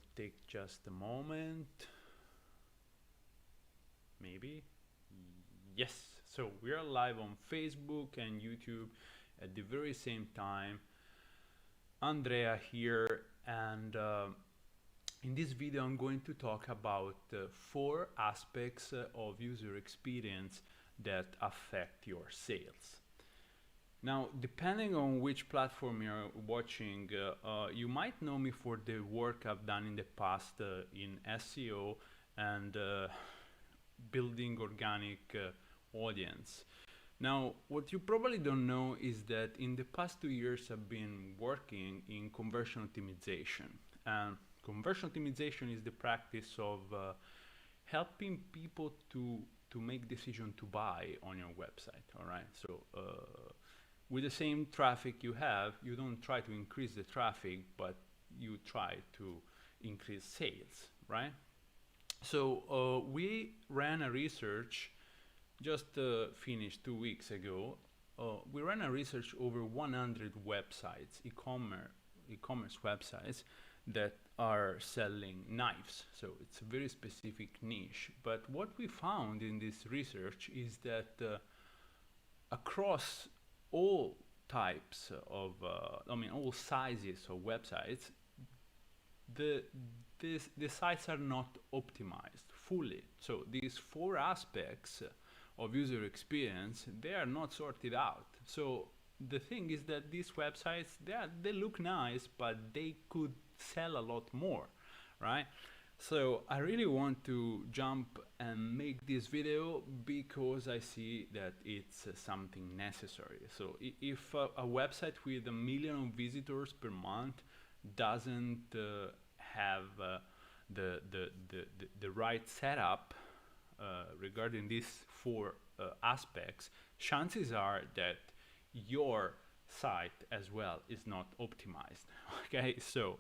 will take just a moment. Maybe. Yes. So we are live on Facebook and YouTube at the very same time. Andrea here, and in this video I'm going to talk about 4 aspects of user experience that affect your sales. Now, depending on which platform you're watching, you might know me for the work I've done in the past in SEO and building organic audience. Now, what you probably don't know is that in the past 2 years I've been working in conversion optimization. And conversion optimization is the practice of helping people to make decision to buy on your website. All right. So with the same traffic you have, you don't try to increase the traffic, but you try to increase sales, right? So we ran a research just finished 2 weeks ago. We ran a research over 100 websites, e-commerce websites that are selling knives. So it's a very specific niche. But what we found in this research is that across all types of, all sizes of websites, the sites are not optimized fully. So these 4 aspects of user experience, they are not sorted out. So the thing is that these websites, they look nice, but they could sell a lot more, right? So I really want to jump and make this video because I see that it's something necessary. So if a website with 1 million visitors per month doesn't have the right setup regarding these 4 aspects, chances are that your site as well is not optimized. Okay, so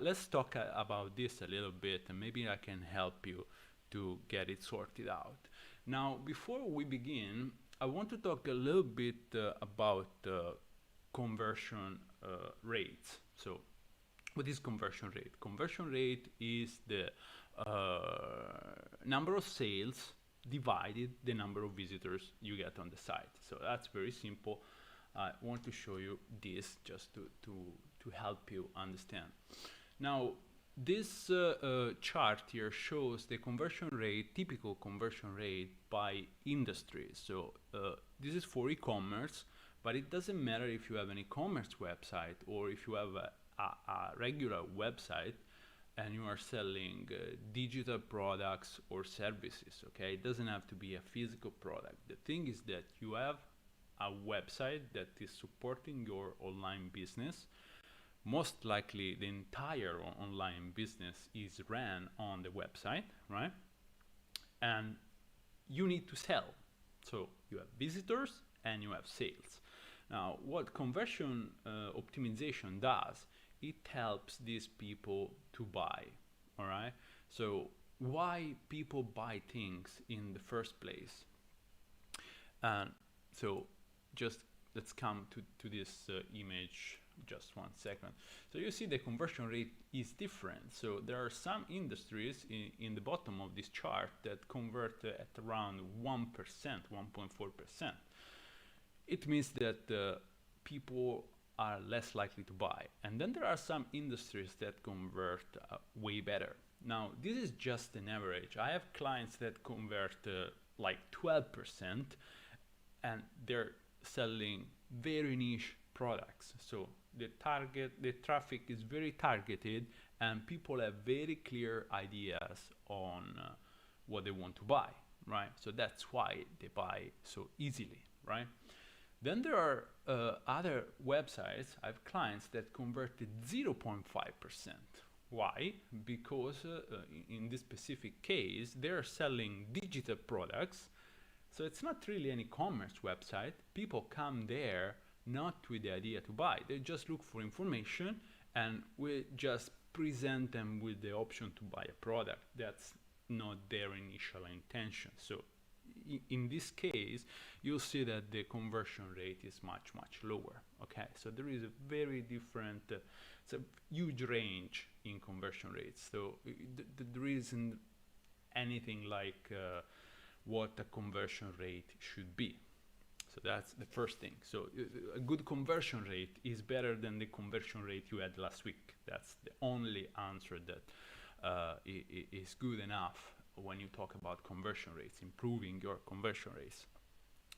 let's talk about this a little bit, and maybe I can help you to get it sorted out. Now, before we begin, I want to talk a little bit about conversion rates. So what is conversion rate? Conversion rate is the number of sales divided the number of visitors you get on the site. So that's very simple. I want to show you this just to help you understand. Now, this chart here shows the conversion rate, typical conversion rate by industry. So this is for e-commerce, but it doesn't matter if you have an e-commerce website or if you have a regular website and you are selling digital products or services. Okay, it doesn't have to be a physical product. The thing is that you have a website that is supporting your online business. Most likely the entire online business is ran on the website, right? And you need to sell. So you have visitors and you have sales. Now, what conversion optimization does, it helps these people to buy. All right, so why people buy things in the first place? And so just let's come to this image just 1 second. So you see the conversion rate is different. So there are some industries in the bottom of this chart that convert at around 1%, 1.4%. It means that people are less likely to buy. And then there are some industries that convert way better. Now, this is just an average. I have clients that convert like 12%, and they're selling very niche products. So the traffic is very targeted, and people have very clear ideas on what they want to buy, right? So that's why they buy so easily, right? Then there are other websites. I have clients that converted 0.5%. Why? Because in this specific case, they're selling digital products. So it's not really an e-commerce website. People come there not with the idea to buy. They just look for information, and we just present them with the option to buy a product. That's not their initial intention. So in this case, you'll see that the conversion rate is much lower. Okay, so there is a very different, it's a huge range in conversion rates. So there isn't anything like what a conversion rate should be. So that's the first thing. So a good conversion rate is better than the conversion rate you had last week. That's the only answer that is good enough when you talk about conversion rates, improving your conversion rates.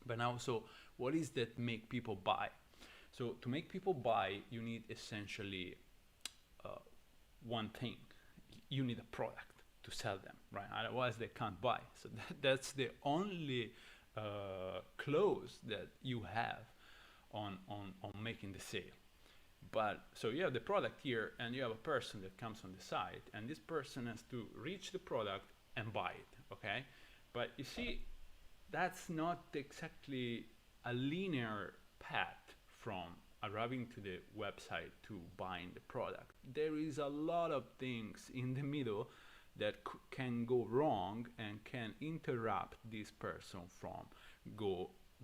But now, so what is that make people buy? So to make people buy, you need essentially one thing. You need a product to sell them, right? Otherwise they can't buy. So that's the only clause that you have on making the sale. But so you have the product here, and you have a person that comes on the site, and this person has to reach the product and buy it, okay? But you see, that's not exactly a linear path from arriving to the website to buying the product. There is a lot of things in the middle that can go wrong and can interrupt this person from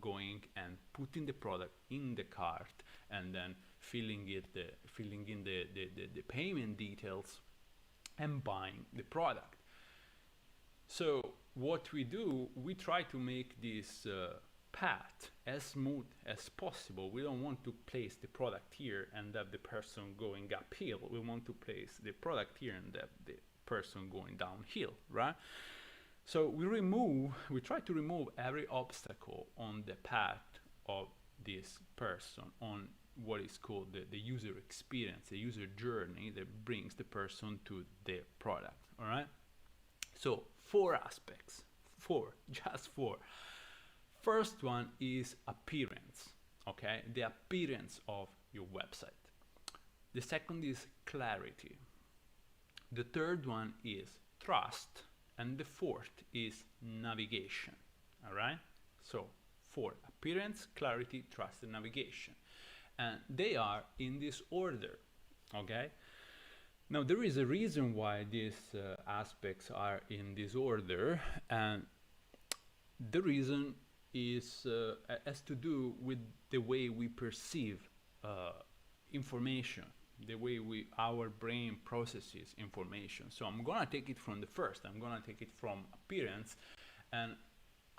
going and putting the product in the cart and then filling in the payment details and buying the product. So what we do, we try to make this path as smooth as possible. We don't want to place the product here and have the person going uphill. We want to place the product here and have the person going downhill, right? So we try to remove every obstacle on the path of this person, on what is called the user experience, the user journey that brings the person to the product, all right? So 4 aspects, just 4. First one is appearance, okay? The appearance of your website. The second is clarity. The third one is trust. And the fourth is navigation, all right? So 4, appearance, clarity, trust, and navigation. And they are in this order, okay? Now, there is a reason why these aspects are in this order, and the reason is has to do with the way we perceive information, the way our brain processes information. So I'm gonna take it from the first. I'm gonna take it from appearance, and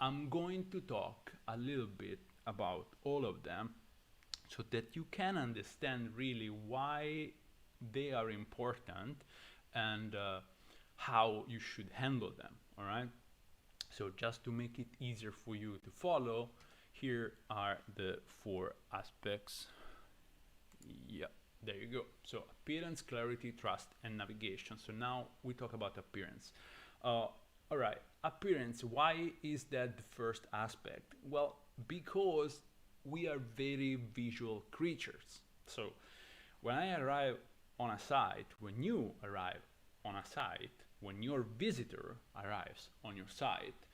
I'm going to talk a little bit about all of them so that you can understand really why they are important and how you should handle them, all right? So just to make it easier for you to follow, here are the 4 aspects. Yeah, there you go. So appearance, clarity, trust, and navigation. So now we talk about appearance. All right, appearance, why is that the first aspect? Well, because we are very visual creatures. So when I arrive on a site, when you arrive on a site, when your visitor arrives on your site,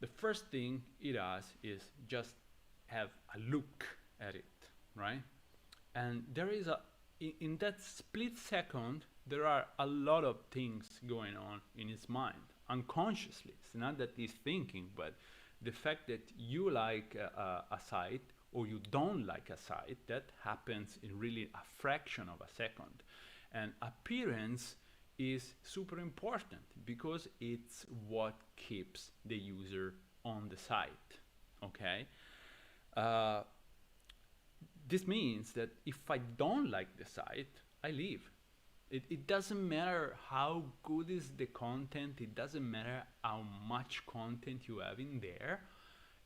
the first thing it does is just have a look at it, right? And there is in that split second, there are a lot of things going on in his mind, unconsciously. It's not that he's thinking, but the fact that you like a site or you don't like a site, that happens in really a fraction of a second. And appearance is super important because it's what keeps the user on the site, okay? This means that if I don't like the site, I leave. It doesn't matter how good is the content, it doesn't matter how much content you have in there.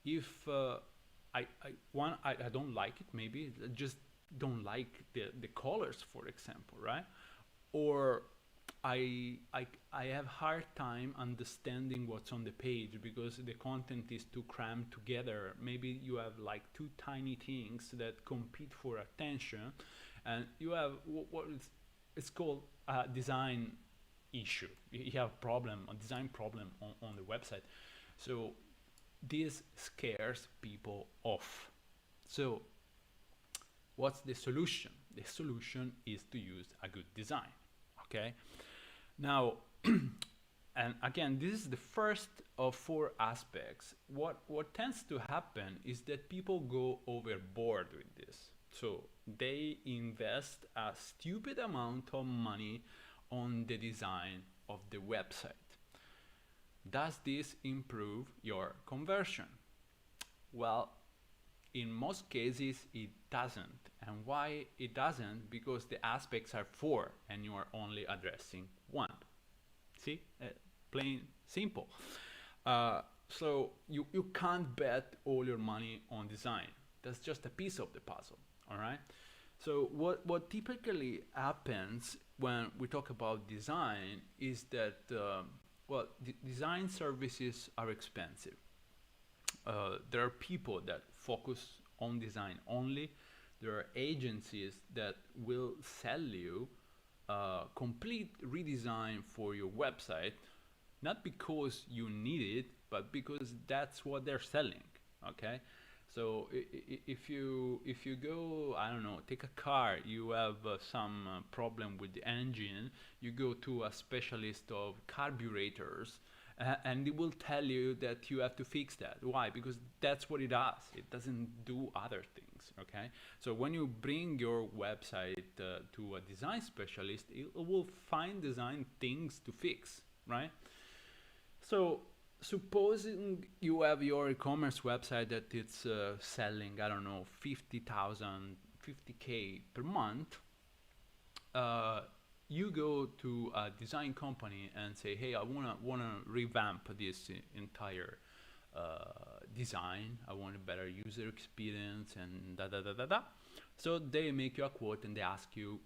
If I don't like it, maybe I just don't like the colors, for example, right? Or I have hard time understanding what's on the page because the content is too crammed together. Maybe you have like 2 tiny things that compete for attention, and you have what it's called a design issue. You have a design problem on the website. So this scares people off. So what's the solution? The solution is to use a good design, okay? Now, and again, this is the first of 4 aspects. What tends to happen is that people go overboard with this. So they invest a stupid amount of money on the design of the website. Does this improve your conversion? Well, in most cases it doesn't. And why it doesn't? Because the aspects are four and you are only addressing one. See, plain simple. So you can't bet all your money on design. That's just a piece of the puzzle, all right? So what typically happens when we talk about design is that, well, design services are expensive. There are people that focus on design only. There are agencies that will sell you complete redesign for your website, not because you need it, but because that's what they're selling. Okay, so if you go, I don't know, take a car, you have some problem with the engine, you go to a specialist of carburetors, and it will tell you that you have to fix that. Why? Because that's what it does. It doesn't do other things. Okay, so when you bring your website to a design specialist, it will find design things to fix, right? So supposing you have your e-commerce website that it's selling, I don't know, 50,000, 50K per month, you go to a design company and say, hey, I wanna revamp this entire design. I want a better user experience and da da da da da. So they make you a quote and they ask you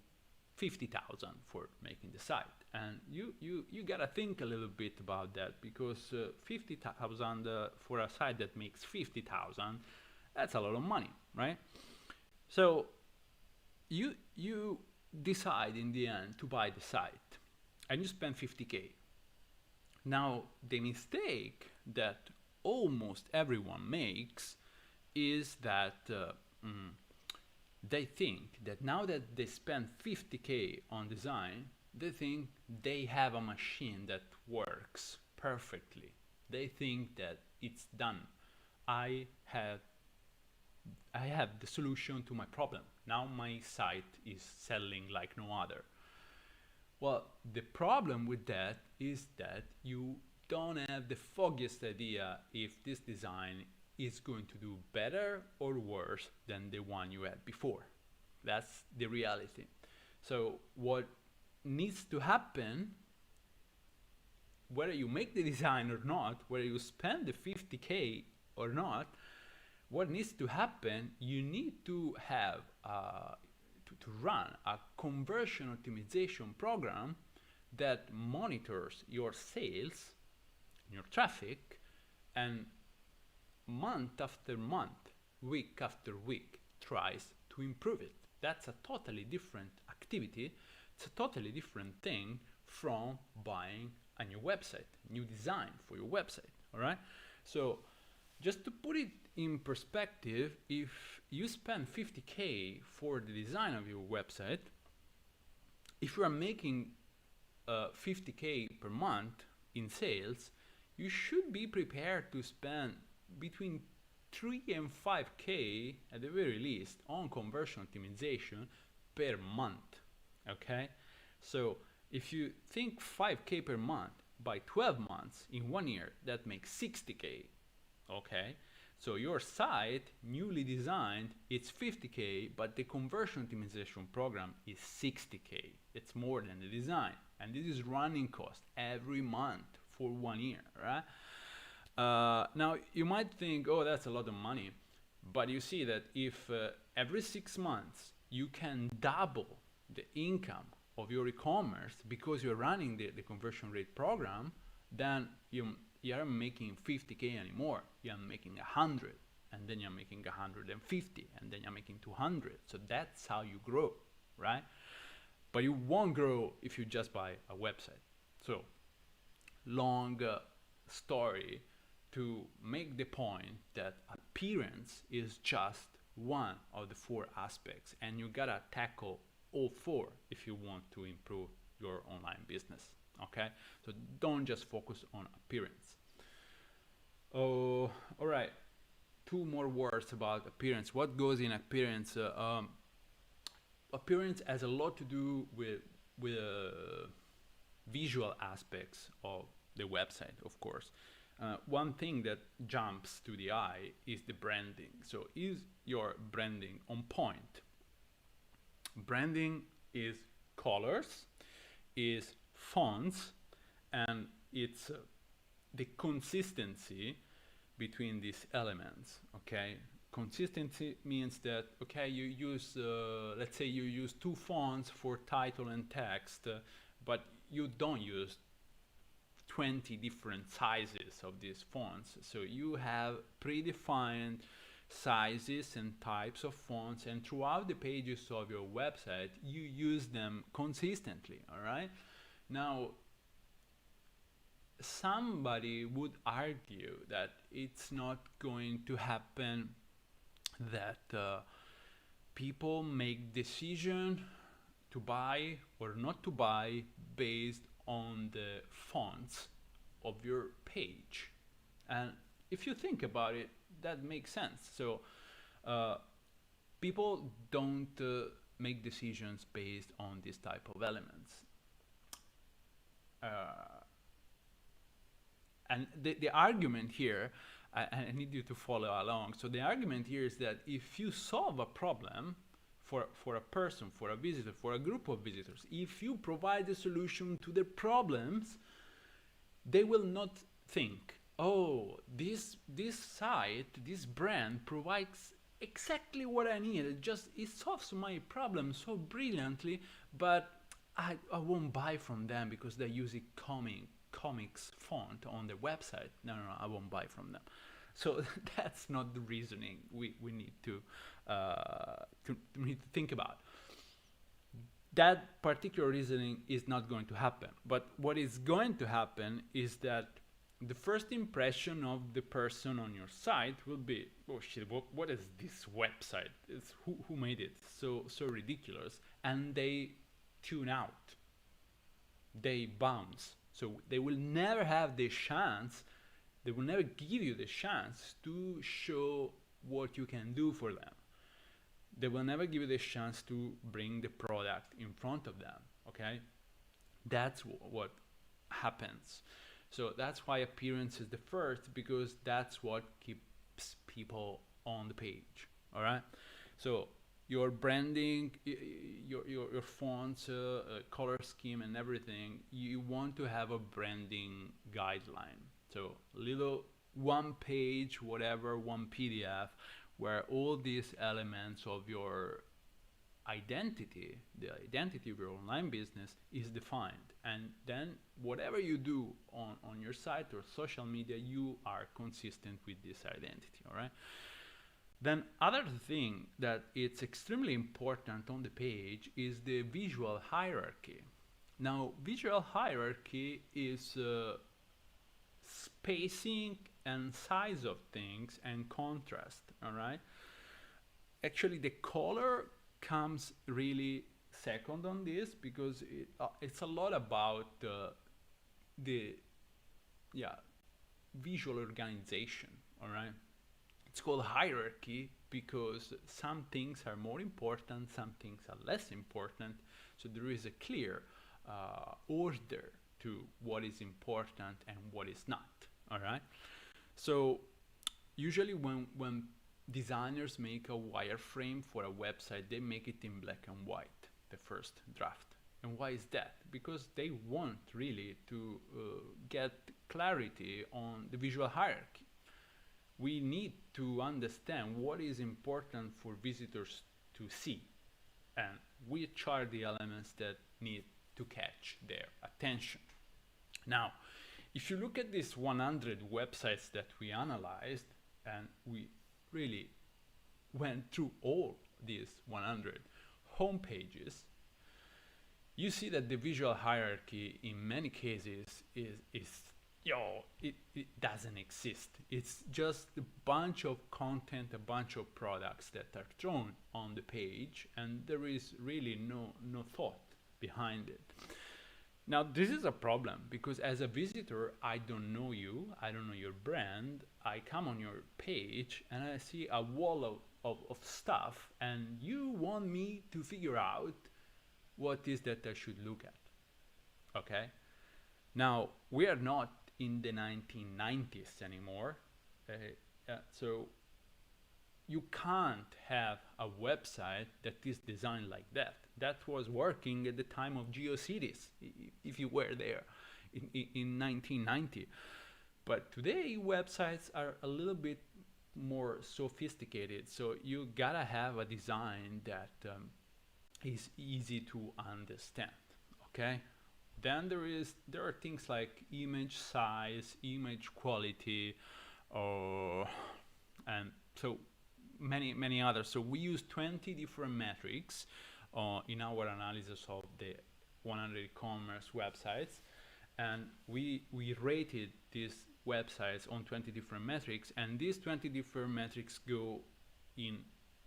50,000 for making the site. And you gotta think a little bit about that, because 50,000 for a site that makes 50,000, that's a lot of money, right? So you decide in the end to buy the site and you spend 50K. Now the mistake that almost everyone makes is that they think that now that they spend 50K on design, they think they have a machine that works perfectly. They think that it's done. I have the solution to my problem. Now my site is selling like no other. Well, the problem with that is that you don't have the foggiest idea if this design is going to do better or worse than the one you had before. That's the reality. So what needs to happen, whether you make the design or not, whether you spend the 50K or not, what needs to happen, you need to have to run a conversion optimization program that monitors your sales, your traffic, and month after month, week after week, tries to improve it. That's a totally different activity. It's a totally different thing from buying a new website, new design for your website. All right. So just to put it in perspective, if you spend 50K for the design of your website, if you are making 50K per month in sales, you should be prepared to spend between 3 and 5K at the very least on conversion optimization per month. Okay, so if you think 5K per month by 12 months in 1 year, that makes 60K. Okay, so your site newly designed, it's 50K, but the conversion optimization program is 60K. It's more than the design, and this is running cost every month for 1 year, right? Now you might think, oh, that's a lot of money, but you see that if every 6 months you can double the income of your e-commerce because you're running the conversion rate program, then you aren't making 50K anymore. You're making 100, and then you're making 150, and then you're making 200. So that's how you grow, right? But you won't grow if you just buy a website. So long story to make the point that appearance is just one of the 4 aspects, and you gotta tackle all 4 if you want to improve your online business. Okay, so don't just focus on appearance. Oh, all right, 2 more words about appearance. What goes in appearance? Appearance has a lot to do with visual aspects of the website, of course. One thing that jumps to the eye is the branding. So is your branding on point? Branding is colors, is fonts, and it's the consistency between these elements. Okay, consistency means that, okay, you use let's say you use two fonts for title and text, but you don't use 20 different sizes of these fonts. So you have predefined sizes and types of fonts, and throughout the pages of your website you use them consistently. All right, now somebody would argue that it's not going to happen, that people make decision to buy or not to buy based on the fonts of your page. And if you think about it, that makes sense. So people don't make decisions based on this type of elements. And the argument here, I need you to follow along. So the argument here is that if you solve a problem for a person, for a visitor, for a group of visitors, if you provide a solution to their problems, they will not think, oh, this site, this brand provides exactly what I need. It solves my problem so brilliantly, but I won't buy from them because they use a comics font on their website. No, I won't buy from them. So that's not the reasoning we need to think about. That particular reasoning is not going to happen. But what is going to happen is that the first impression of the person on your site will be, oh shit, what is this website? It's who made it? So ridiculous. And they tune out. They bounce. So they will never have the chance, they will never give you the chance to show what you can do for them. They will never give you the chance to bring the product in front of them, okay? That's what happens. So that's why appearance is the first, because that's what keeps people on the page, all right? So your branding, your fonts, color scheme and everything, you want to have a branding guideline. So little one page, whatever, one PDF, where all these elements of your identity, the identity of your online business is defined. And then whatever you do on your site or social media, you are consistent with this identity, all right? Then other thing that it's extremely important on the page is the visual hierarchy. Now, visual hierarchy is spacing and size of things and contrast, all right? Actually, the color comes really second on this, because it's a lot about the visual organization, all right? It's called hierarchy because some things are more important, some things are less important. So there is a clear order to what is important and what is not, all right? So usually when designers make a wireframe for a website, they make it in black and white, the first draft. And why is that? Because they want really to get clarity on the visual hierarchy. We need to understand what is important for visitors to see and which are the elements that need to catch their attention. Now, if you look at these 100 websites that we analyzed, and we really went through all these 100 home pages, you see that the visual hierarchy in many cases it doesn't exist. It's just a bunch of content, a bunch of products that are thrown on the page, and there is really no thought behind it. Now, this is a problem because as a visitor, I don't know you, I don't know your brand. I come on your page and I see a wall of stuff, and you want me to figure out what is that I should look at, okay? Now, we are not in the 1990s anymore. So you can't have a website that is designed like that. That was working at the time of GeoCities, if you were there in 1990. But today, websites are a little bit more sophisticated. So you gotta have a design that is easy to understand. Okay. Then there are things like image size, image quality, or and so many others. So we use 20 different metrics in our analysis of the 100 e-commerce websites, and we rated these websites on 20 different metrics, and these 20 different metrics go in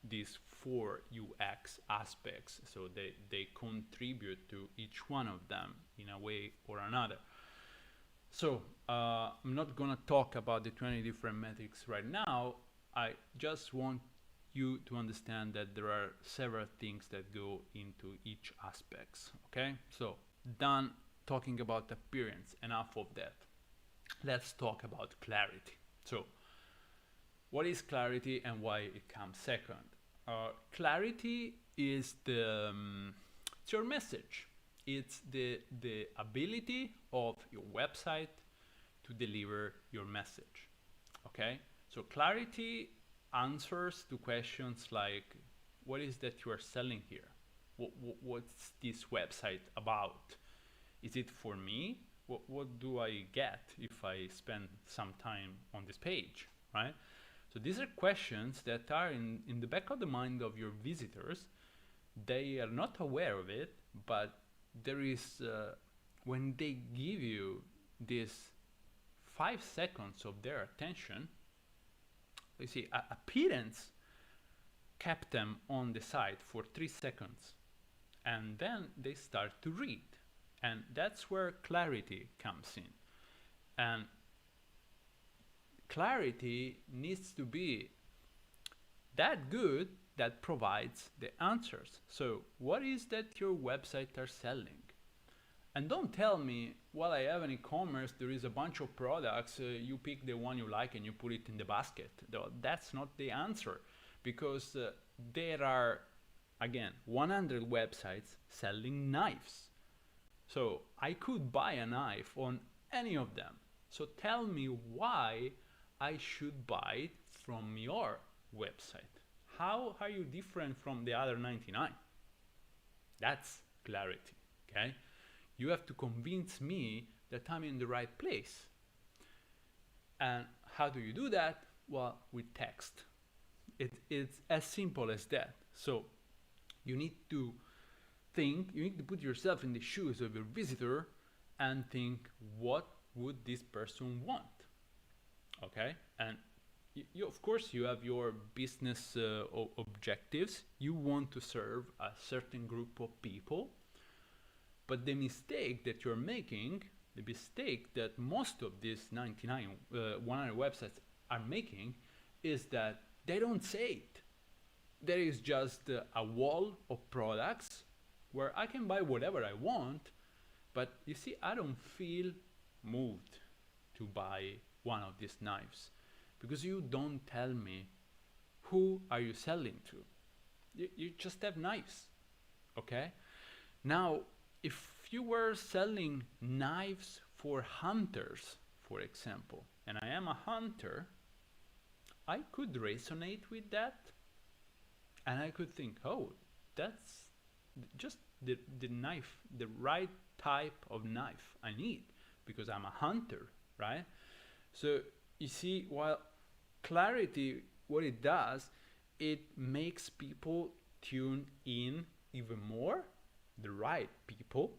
these 4 UX aspects. So they contribute to each one of them in a way or another. So I'm not gonna talk about the 20 different metrics right now. I just want you to understand that there are several things that go into each aspects. Okay, so done talking about appearance, enough of that. Let's talk about clarity. So what is clarity and why it comes second? Clarity is it's your message. It's the ability of your website to deliver your message. Okay, so clarity answers to questions like, what is that you are selling here? What's this website about? Is it for me? What do I get if I spend some time on this page, right? So these are questions that are in the back of the mind of your visitors. They are not aware of it, but there is, when they give you this 5 seconds of their attention, you see, appearance kept them on the site for 3 seconds, and then they start to read. And that's where clarity comes in. And clarity needs to be that good that provides the answers. So what is that your website are selling? And don't tell me, well, I have an e-commerce, there is a bunch of products, you pick the one you like and you put it in the basket. That's not the answer, because there are, again, 100 websites selling knives. So I could buy a knife on any of them. So tell me why I should buy it from your website. How are you different from the other 99? That's clarity, okay? You have to convince me that I'm in the right place. And how do you do that? Well, with text. It's as simple as that. So you need to put yourself in the shoes of your visitor and think, what would this person want? Okay? And you of course, you have your business objectives. You want to serve a certain group of people. But the mistake that you're making, the mistake that most of these 100 websites are making, is that they don't say it. There is just a wall of products where I can buy whatever I want, but you see, I don't feel moved to buy one of these knives, because you don't tell me who are you selling to. You just have knives, okay? Now, if you were selling knives for hunters, for example, and I am a hunter, I could resonate with that, and I could think, oh, that's just the knife, the right type of knife I need, because I'm a hunter, right? So you see, while clarity, what it does, it makes people tune in even more, the right people,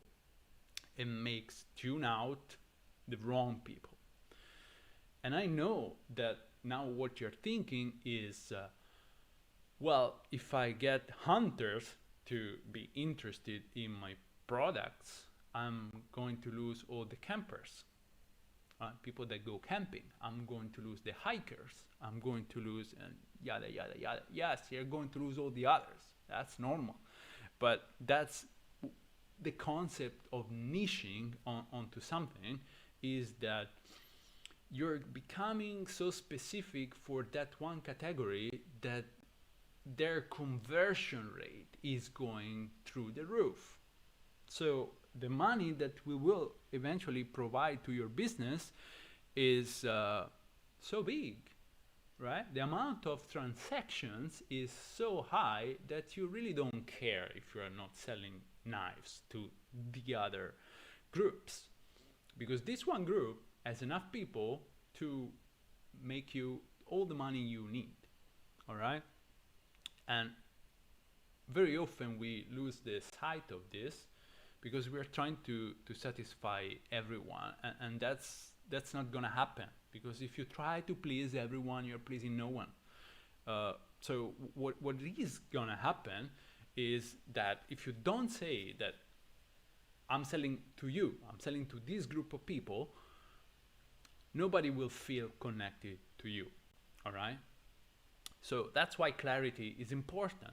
and makes tune out the wrong people. And I know that now what you're thinking is, well, if I get hunters to be interested in my products, I'm going to lose all the campers, people that go camping. I'm going to lose the hikers. I'm going to lose, and yada yada yada. Yes, you're going to lose all the others. That's normal, but that's the concept of niching onto something is that you're becoming so specific for that one category that their conversion rate is going through the roof. So the money that we will eventually provide to your business is so big, right? The amount of transactions is so high that you really don't care if you are not selling knives to the other groups, because this one group has enough people to make you all the money you need. All right. And very often we lose the sight of this because we're trying to satisfy everyone, and that's not gonna happen, because if you try to please everyone, you're pleasing no one. So what is gonna happen is that if you don't say that I'm selling to you, I'm selling to this group of people, nobody will feel connected to you. All right. So that's why clarity is important.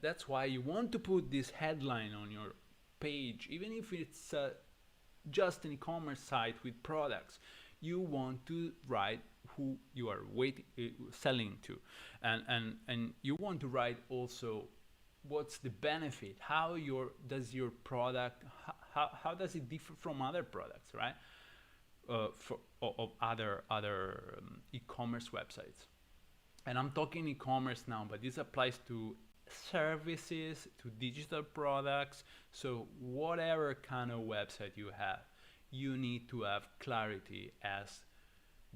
That's why you want to put this headline on your page, even if it's just an e-commerce site with products. You want to write who you are selling to, and you want to write also what's the benefit, does your product, how does it differ from other products, right? Of other e-commerce websites. And I'm talking e-commerce now, but this applies to services, to digital products. So whatever kind of website you have, you need to have clarity as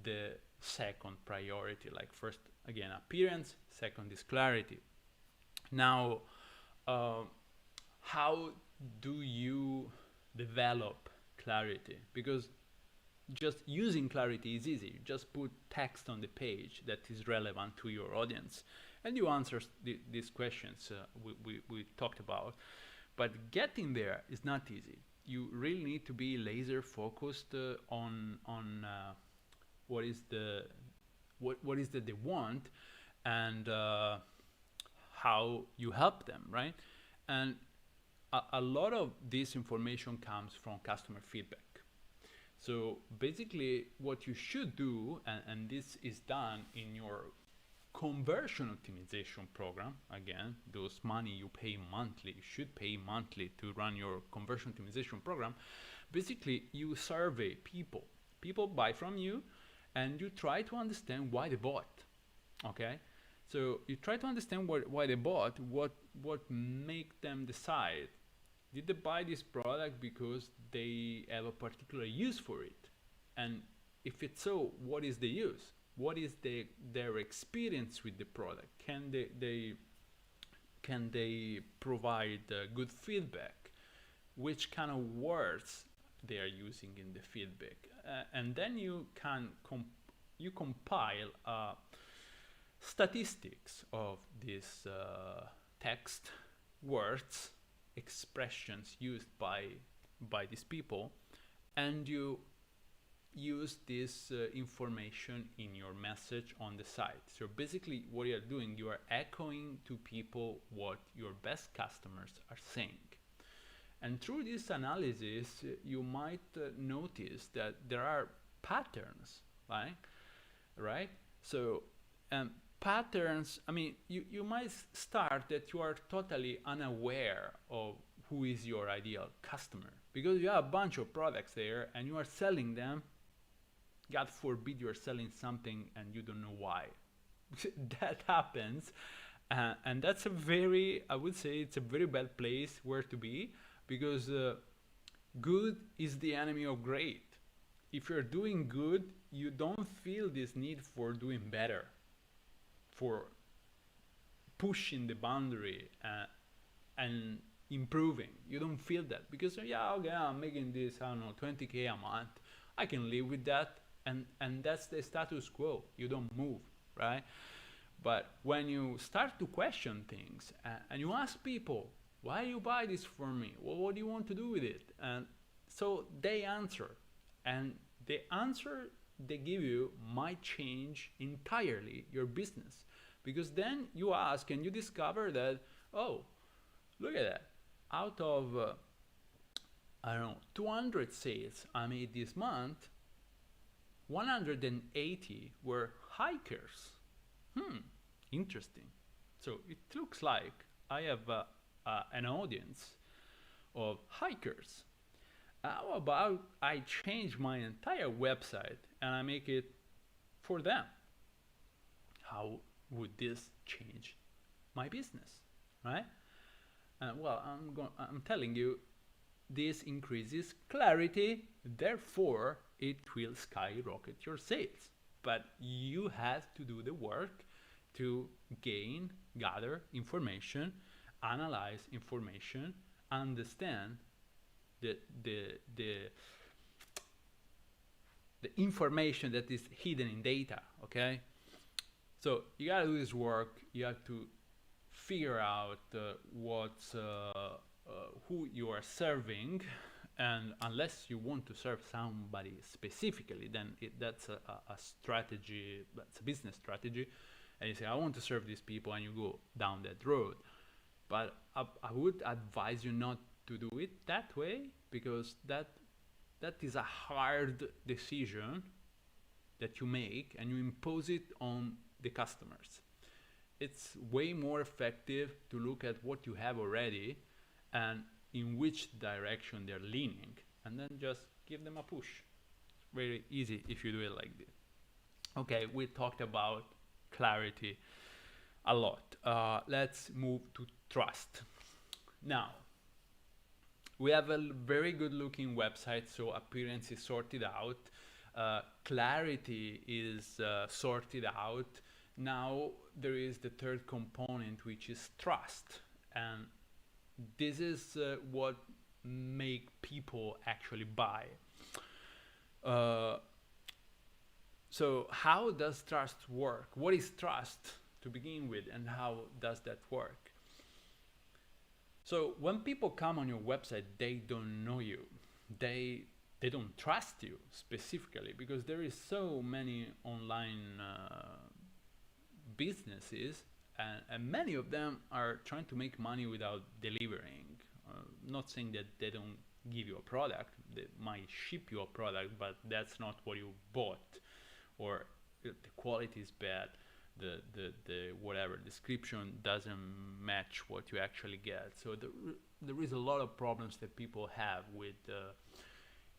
the second priority. Like first, again, appearance, second is clarity. Now, how do you develop clarity? Because just using clarity is easy. You just put text on the page that is relevant to your audience, and you answer these questions we talked about. But getting there is not easy. You really need to be laser focused on what is that they want, and how you help them, right? And a lot of this information comes from customer feedback. So basically what you should do, and this is done in your conversion optimization program, again, those money you pay monthly, you should pay monthly to run your conversion optimization program. Basically, you survey people buy from you, and you try to understand why they bought. Okay, so you try to understand why they bought, what make them decide. Did they buy this product because they have a particular use for it? And if it's so, what is the use? What is their experience with the product? Can they provide good feedback? Which kind of words they are using in the feedback? And then you can compile statistics of these text, words, expressions used by these people, and you use this information in your message on the site. So basically what you're doing, you are echoing to people what your best customers are saying. And through this analysis, you might notice that there are patterns, right? So patterns, I mean, you might start that you are totally unaware of who is your ideal customer, because you have a bunch of products there and you are selling them. God forbid you're selling something and you don't know why. That happens. And that's I would say it's a very bad place where to be, because good is the enemy of great. If you're doing good, you don't feel this need for doing better, for pushing the boundary and improving. You don't feel that, because yeah, okay, I'm making this, I don't know, 20K a month. I can live with that, and that's the status quo. You don't move, right? But when you start to question things and you ask people, why do you buy this for me? Well, what do you want to do with it? And so they answer, and the answer they give you might change entirely your business, because then you ask and you discover that, oh, look at that, out of I don't know, 200 sales I made this month, 180 were hikers. Interesting. So it looks like I have an audience of hikers. How about I change my entire website and I make it for them? How would this change my business, right? Well, I'm telling you, this increases clarity, therefore it will skyrocket your sales. But you have to do the work to gather information, analyze information, understand the the the the information that is hidden in data. Okay, so you gotta do this work. You have to figure out who you are serving, and unless you want to serve somebody specifically, then that's a strategy, that's a business strategy, and you say, I want to serve these people, and you go down that road. But I would advise you not to do it that way, because that is a hard decision that you make and you impose it on the customers. It's way more effective to look at what you have already and in which direction they're leaning, and then just give them a push. Very easy if you do it like this. Okay, we talked about clarity a lot. Let's move to trust. Now, we have a very good looking website, so appearance is sorted out. Clarity is sorted out. Now there is the third component, which is trust, and this is what make people actually buy. So how does trust work? What is trust to begin with, and how does that work? So when people come on your website, they don't know you. They don't trust you specifically, because there is so many online businesses, and many of them are trying to make money without delivering. Not saying that they don't give you a product, they might ship you a product, but that's not what you bought, or the quality is bad, the whatever description doesn't match what you actually get. So there is a lot of problems that people have with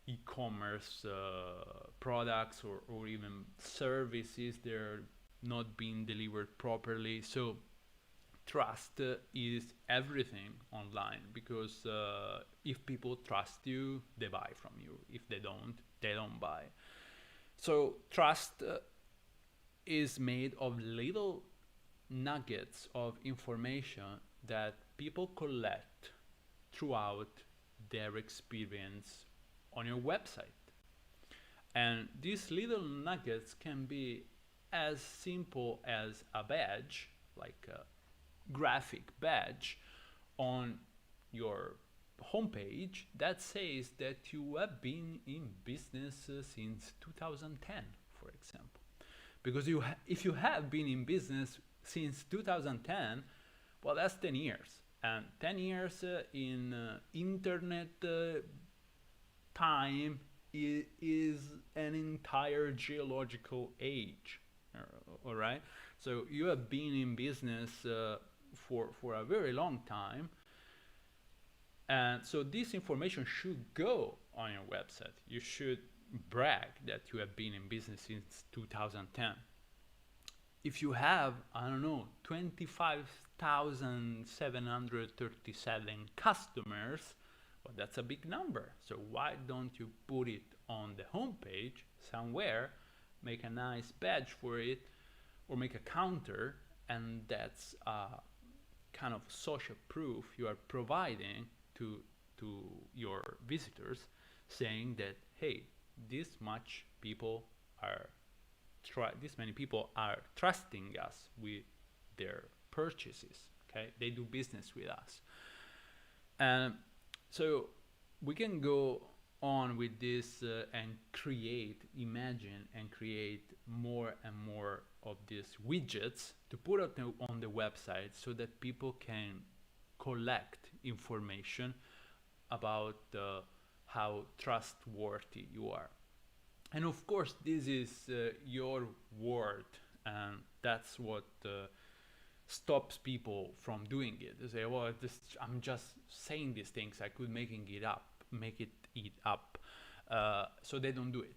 e-commerce products, or even services. They're not being delivered properly. So trust is everything online, because if people trust you, they buy from you. If they don't buy. So trust is made of little nuggets of information that people collect throughout their experience on your website. And these little nuggets can be as simple as a badge, like a graphic badge on your homepage that says that you have been in business since 2010, for example. Because if you have been in business since 2010, well, that's 10 years. And 10 years in internet time is an entire geological age. All right? So you have been in business for a very long time. And so this information should go on your website. You should brag that you have been in business since 2010. If you have, I don't know, 25,737 customers, well, that's a big number. So why don't you put it on the homepage somewhere, make a nice badge for it, or make a counter, and that's a kind of social proof you are providing to your visitors, saying that, hey, this many people are trusting us with their purchases. Okay, they do business with us. And so we can go on with this and imagine and create more and more of these widgets to put on the website, so that people can collect information about how trustworthy you are. And of course, this is your word, and that's what stops people from doing it. They say, "Well, I'm just saying these things. I could make it eat up," so they don't do it.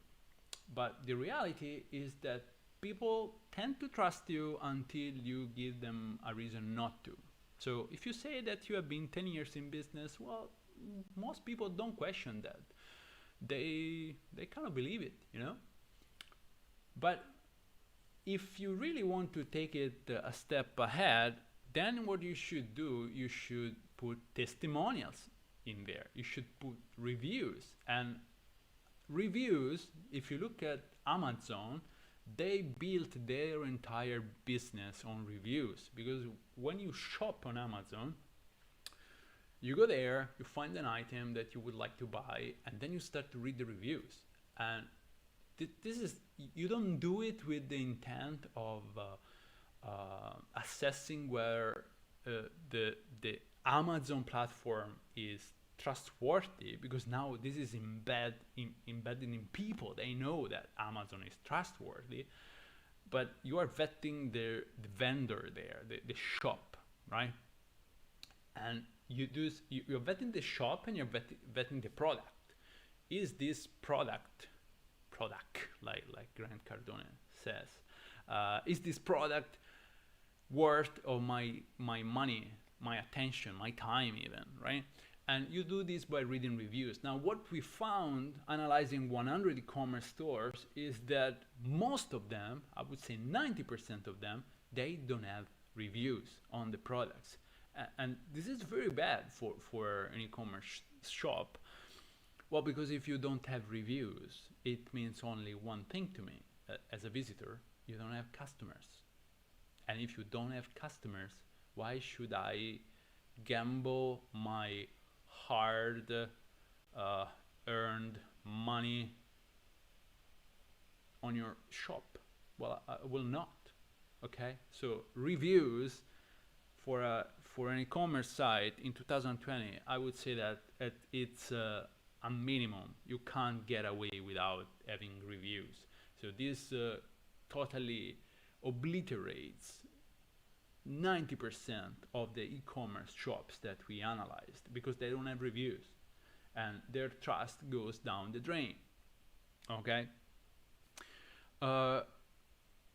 But the reality is that people tend to trust you until you give them a reason not to. So if you say that you have been 10 years in business, well, most people don't question that. They kind of believe it, you know? But if you really want to take it a step ahead, then what you should do, you should put testimonials in there. You should put reviews. And reviews, if you look at Amazon, they built their entire business on reviews, because when you shop on Amazon, you go there, you find an item that you would like to buy, and then you start to read the reviews. And this is, you don't do it with the intent of assessing where the Amazon platform is trustworthy, because now this is embedded in people. They know that Amazon is trustworthy, but you are vetting the vendor there, the shop, right? And you're vetting the shop, and you're vetting the product. Is this product, like Grant Cardone says, is this product worth of my money, my attention, my time even, right? And you do this by reading reviews. Now, what we found analyzing 100 e-commerce stores is that most of them, I would say 90% of them, they don't have reviews on the products. And this is very bad for an e-commerce shop. Well, because if you don't have reviews, it means only one thing to me. As a visitor, you don't have customers. And if you don't have customers, why should I gamble my hard earned money on your shop? Well, I will not. Okay, so reviews for an e-commerce site in 2020, I would say that it's a minimum. You can't get away without having reviews. So this totally obliterates 90% of the e-commerce shops that we analyzed, because they don't have reviews, and their trust goes down the drain. Okay.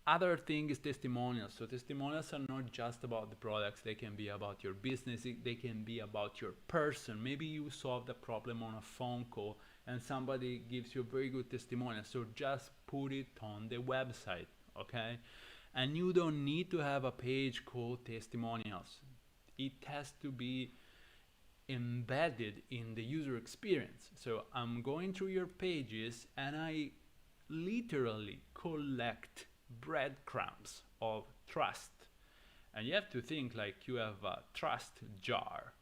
Other thing is testimonials. So testimonials are not just about the products. They can be about your business. They can be about your person. Maybe you solved a problem on a phone call and somebody gives you a very good testimonial. So just put it on the website, okay? And you don't need to have a page called testimonials. It has to be embedded in the user experience. So I'm going through your pages and I literally collect breadcrumbs of trust. And you have to think like you have a trust jar.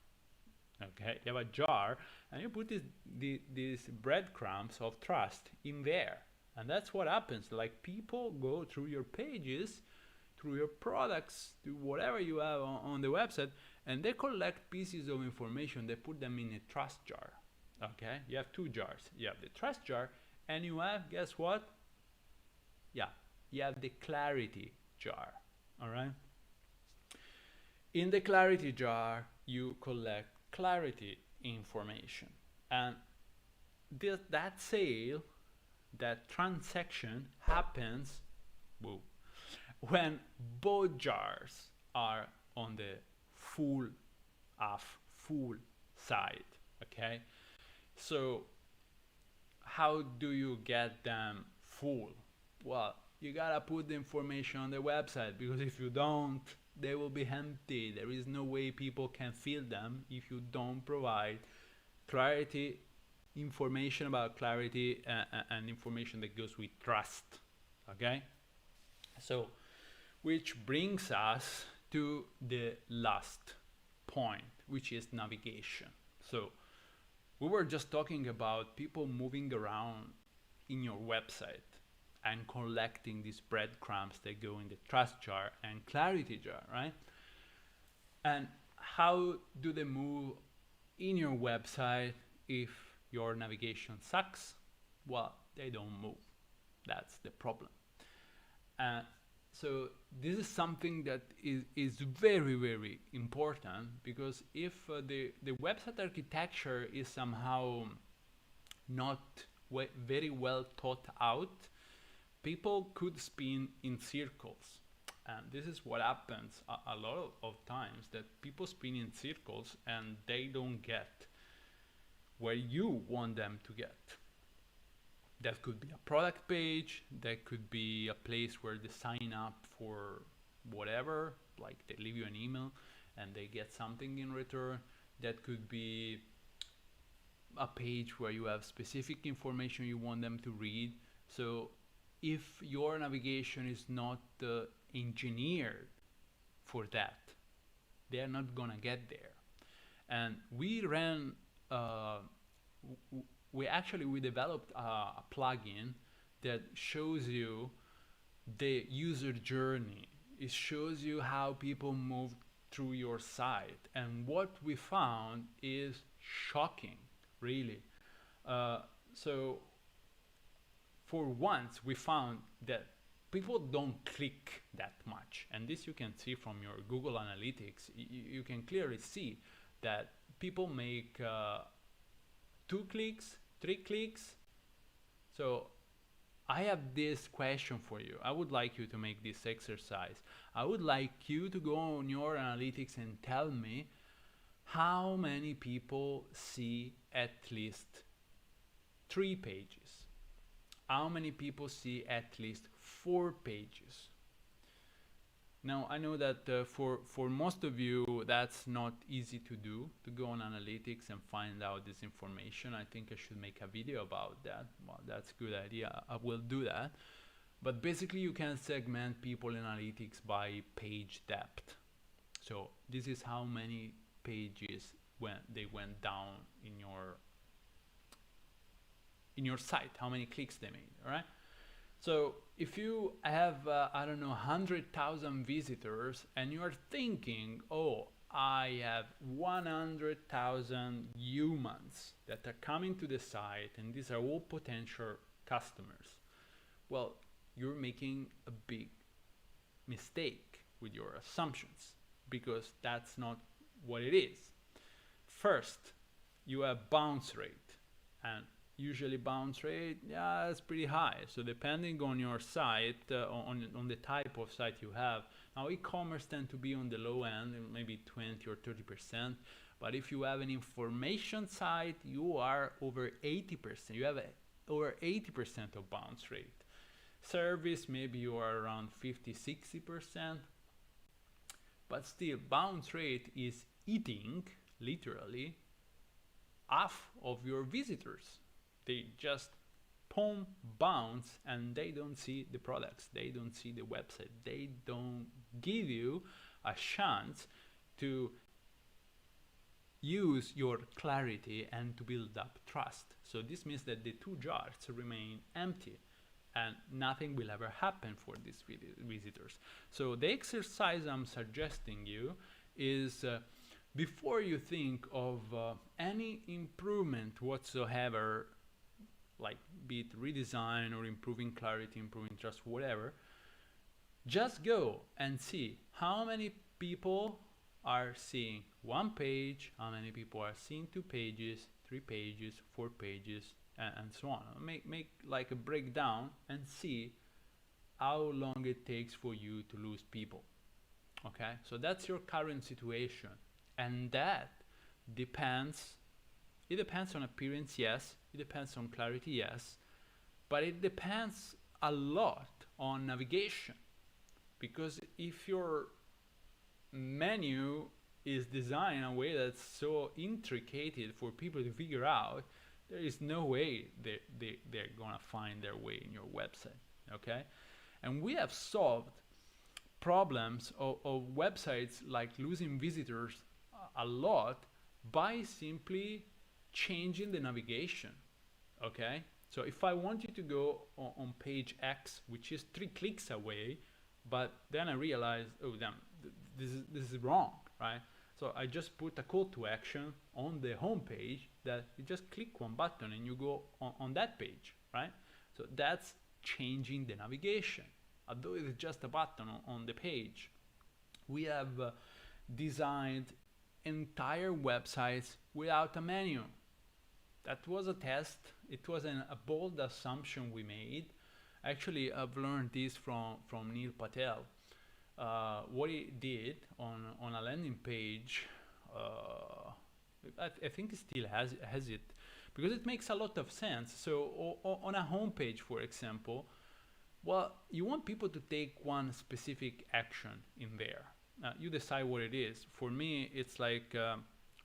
Okay, you have a jar and you put these breadcrumbs of trust in there. And that's what happens. Like, people go through your pages, through your products, to whatever you have on the website, and they collect pieces of information. They put them in a trust jar. Okay, you have two jars. You have the trust jar, and you have, guess what? Yeah, you have the clarity jar. All right. In the clarity jar, you collect clarity information, and that sale, that transaction happens when both jars are on the full side. Okay, so how do you get them full? Well, you gotta put the information on the website, because if you don't, they will be empty. There is no way people can fill them if you don't provide clarity, information about clarity, and information that goes with trust. Okay, so which brings us to the last point, which is navigation. So we were just talking about people moving around in your website and collecting these breadcrumbs that go in the trust jar and clarity jar, right? And how do they move in your website if your navigation sucks, well, they don't move. That's the problem. So this is something that is very, very important, because if the website architecture is somehow not very well thought out, people could spin in circles. And this is what happens a lot of times, that people spin in circles and they don't get where you want them to get. That could be a product page, that could be a place where they sign up for whatever, like they leave you an email and they get something in return. That could be a page where you have specific information you want them to read. So if your navigation is not engineered for that, they're not gonna get there. And we ran we developed a plugin that shows you the user journey. It shows you how people move through your site, and what we found is shocking, really. So for once we found that people don't click that much, and this you can see from your Google Analytics. You can clearly see that people make 2 clicks, 3 clicks. So I have this question for you. I would like you to make this exercise. I would like you to go on your analytics and tell me how many people see at least 3 pages. How many people see at least 4 pages? Now, I know that for most of you, that's not easy to do, to go on analytics and find out this information. I think I should make a video about that. Well, that's a good idea. I will do that. But basically, you can segment people in analytics by page depth. So this is how many pages when they went down in your site, how many clicks they made, all right? So if you have, I don't know, 100,000 visitors and you are thinking, oh, I have 100,000 humans that are coming to the site and these are all potential customers. Well, you're making a big mistake with your assumptions, because that's not what it is. First, you have bounce rate, and usually bounce rate, yeah, it's pretty high. So depending on your site, on the type of site you have. Now e-commerce tend to be on the low end, maybe 20 or 30%. But if you have an information site, you are over 80%. You have over 80% of bounce rate. Service, maybe you are around 50, 60%. But still, bounce rate is eating, literally, half of your visitors. They just bounce and they don't see the products, they don't see the website, they don't give you a chance to use your clarity and to build up trust. So this means that the 2 jars remain empty and nothing will ever happen for these visitors. So the exercise I'm suggesting you is before you think of any improvement whatsoever, like be it redesign or improving clarity, improving trust, whatever, just go and see how many people are seeing 1 page, how many people are seeing 2 pages, 3 pages, 4 pages, and so on. Make like a breakdown and see how long it takes for you to lose people. Okay, so that's your current situation, and that depends. It depends on appearance, yes. It depends on clarity, yes. But it depends a lot on navigation, because if your menu is designed in a way that's so intricate for people to figure out, there is no way they're gonna find their way in your website, okay? And we have solved problems of websites like losing visitors a lot by simply changing the navigation, okay? So if I want you to go on page X, which is 3 clicks away, but then I realized, oh damn, this is wrong, right? So I just put a call to action on the home page that you just click one button and you go on that page, right? So that's changing the navigation. Although it's just a button on the page, we have designed entire websites without a menu. That was a test. It was a bold assumption we made. Actually, I've learned this from Neil Patel. What he did on a landing page, I think he still has it, because it makes a lot of sense. So on a home page, for example, well, you want people to take one specific action in there. You decide what it is. For me, it's like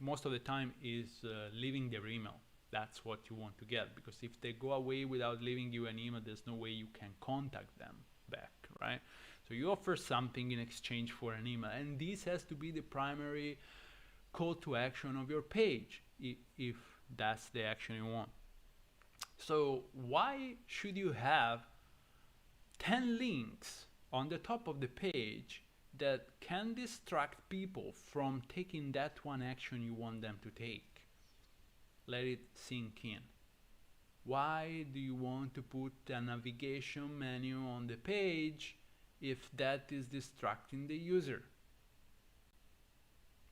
most of the time is leaving their email. That's what you want to get, because if they go away without leaving you an email, there's no way you can contact them back, right? So you offer something in exchange for an email, and this has to be the primary call to action of your page, if that's the action you want. So why should you have 10 links on the top of the page that can distract people from taking that one action you want them to take? Let it sink in. Why do you want to put a navigation menu on the page if that is distracting the user?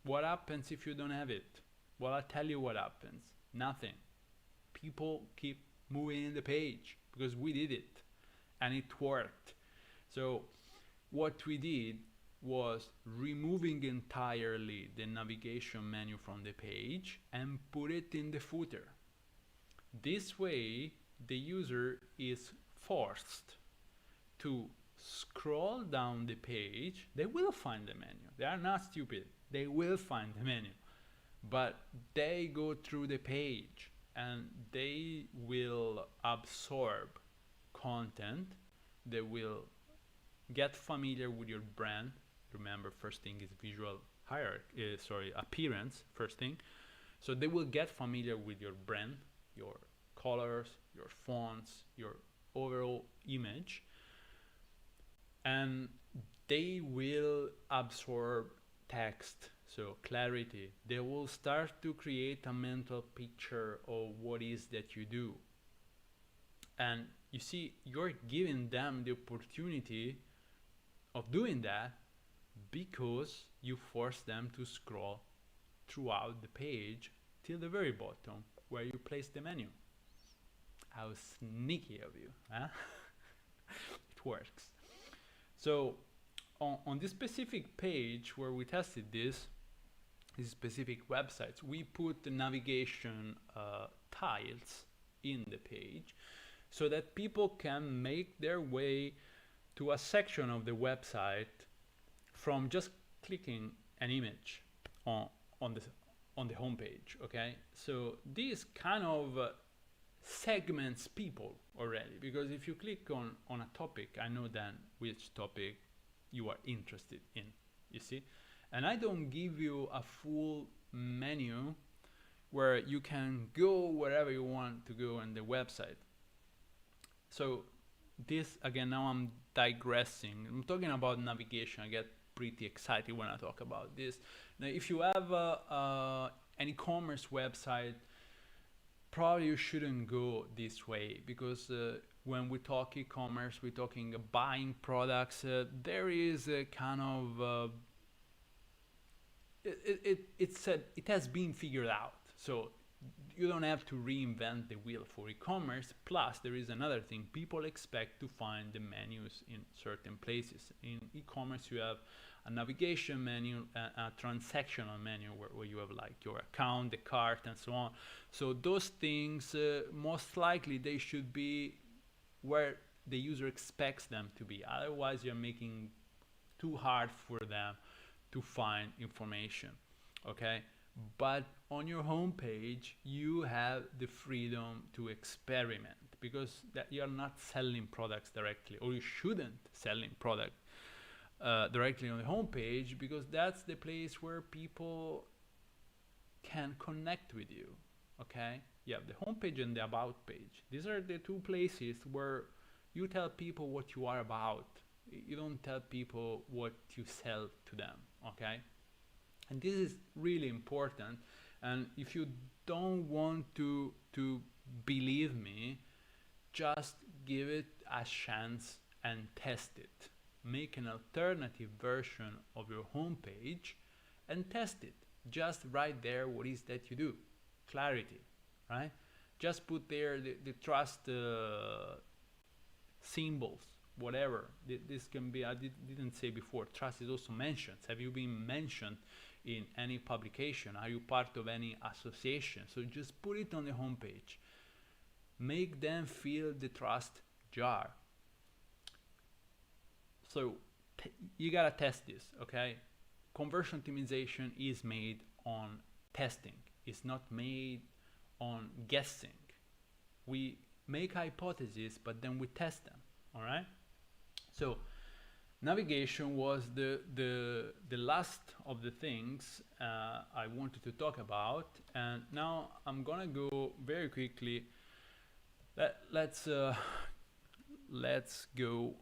What happens if you don't have it? Well, I'll tell you what happens. Nothing. People keep moving the page because we did it and it worked. So what we did was removing entirely the navigation menu from the page and put it in the footer. This way, the user is forced to scroll down the page. They will find the menu. They are not stupid. They will find the menu. But they go through the page and they will absorb content. They will get familiar with your brand. Remember, first thing is visual appearance, first thing. So they will get familiar with your brand, your colors, your fonts, your overall image, and they will absorb text, so clarity. They will start to create a mental picture of what is that you do. And you see, you're giving them the opportunity of doing that because you force them to scroll throughout the page till the very bottom where you place the menu. How sneaky of you, huh? It works. So on this specific page where we tested these specific websites, we put the navigation tiles in the page so that people can make their way to a section of the website from just clicking an image on the home page. Okay, so this kind of segments people already, because if you click on a topic, I know then which topic you are interested in, you see. And I don't give you a full menu where you can go wherever you want to go on the website. So this, again, now I'm digressing. I'm talking about navigation. I get pretty excited when I talk about this. Now, if you have an e-commerce website, probably you shouldn't go this way, because when we talk e-commerce, we're talking buying products. There is a kind of it has been figured out. So you don't have to reinvent the wheel for e-commerce. Plus, there is another thing. People expect to find the menus in certain places. In e-commerce, you have a navigation menu, a transactional menu where you have like your account, the cart, and so on. So those things, most likely, they should be where the user expects them to be. Otherwise, you're making too hard for them to find information, okay? But on your homepage, you have the freedom to experiment, because that you're not selling products directly, or you shouldn't selling product directly on the homepage, because that's the place where people can connect with you, okay? You have the homepage and the about page. These are the two places where you tell people what you are about. You don't tell people what you sell to them, okay? And this is really important. And if you don't want to believe me, just give it a chance and test it. Make an alternative version of your homepage and test it. Just right there, what is that you do? Clarity, right? Just put there the trust symbols, whatever. This can be, I didn't say before, trust is also mentioned. Have you been mentioned in any publication? Are you part of any association? So just put it on the homepage. Make them feel the trust jar. So you gotta test this, okay? Conversion optimization is made on testing. It's not made on guessing. We make hypotheses, but then we test them, all right? So navigation was the last of the things I wanted to talk about, and now I'm gonna go very quickly. Let's go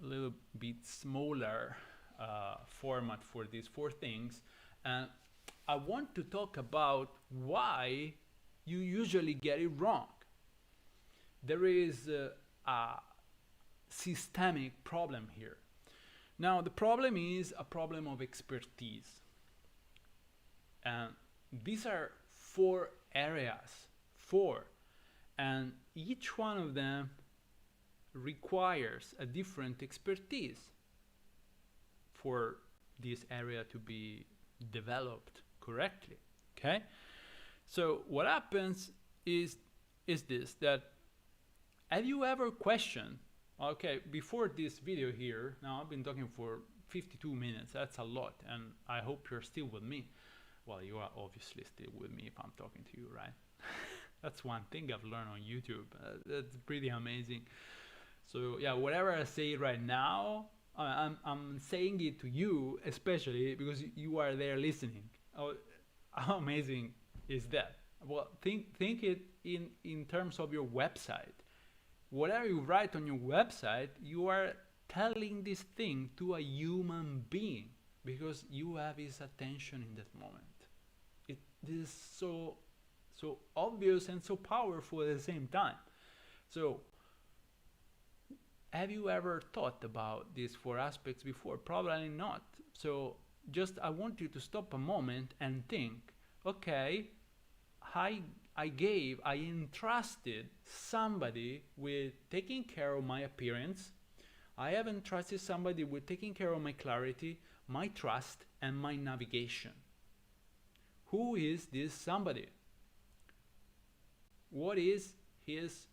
a little bit smaller format for these 4 things, and I want to talk about why you usually get it wrong. There is a systemic problem here. Now, the problem is a problem of expertise. And these are 4 areas, 4. And each one of them requires a different expertise for this area to be developed correctly, okay? So what happens is this, that have you ever questioned, okay, before this video here, now I've been talking for 52 minutes, that's a lot, and I hope you're still with me. Well, you are obviously still with me if I'm talking to you, right? That's one thing I've learned on YouTube. That's pretty amazing. So yeah, whatever I say right now, I'm saying it to you, especially because you are there listening. Oh, how amazing is that? Well, think it in terms of your website. Whatever you write on your website, you are telling this thing to a human being because you have his attention in that moment. This is so obvious and so powerful at the same time. So have you ever thought about these 4 aspects before? Probably not. So just I want you to stop a moment and think, okay, I entrusted somebody with taking care of my appearance. I have entrusted somebody with taking care of my clarity, my trust, and my navigation. Who is this somebody? What is his,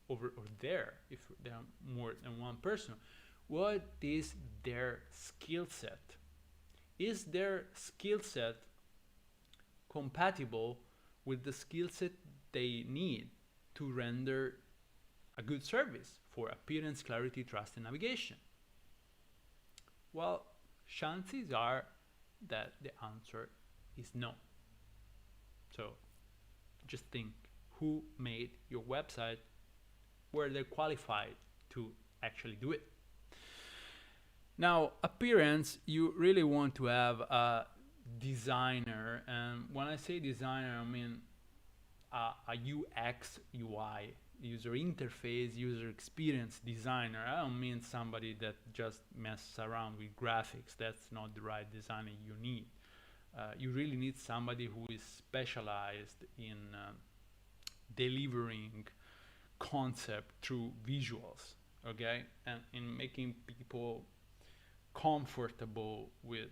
or there, if there are more than one person, what is their skill set? Is their skill set compatible with the skill set they need to render a good service for appearance, clarity, trust, and navigation? Well, chances are that the answer is no. So just think, who made your website? Were they qualified to actually do it? Now, appearance, you really want to have a designer, and when I say designer, I mean a UX, UI, user interface, user experience designer. I don't mean somebody that just messes around with graphics. That's not the right designer you need. You really need somebody who is specialized in delivering concept through visuals, okay, and in making people comfortable with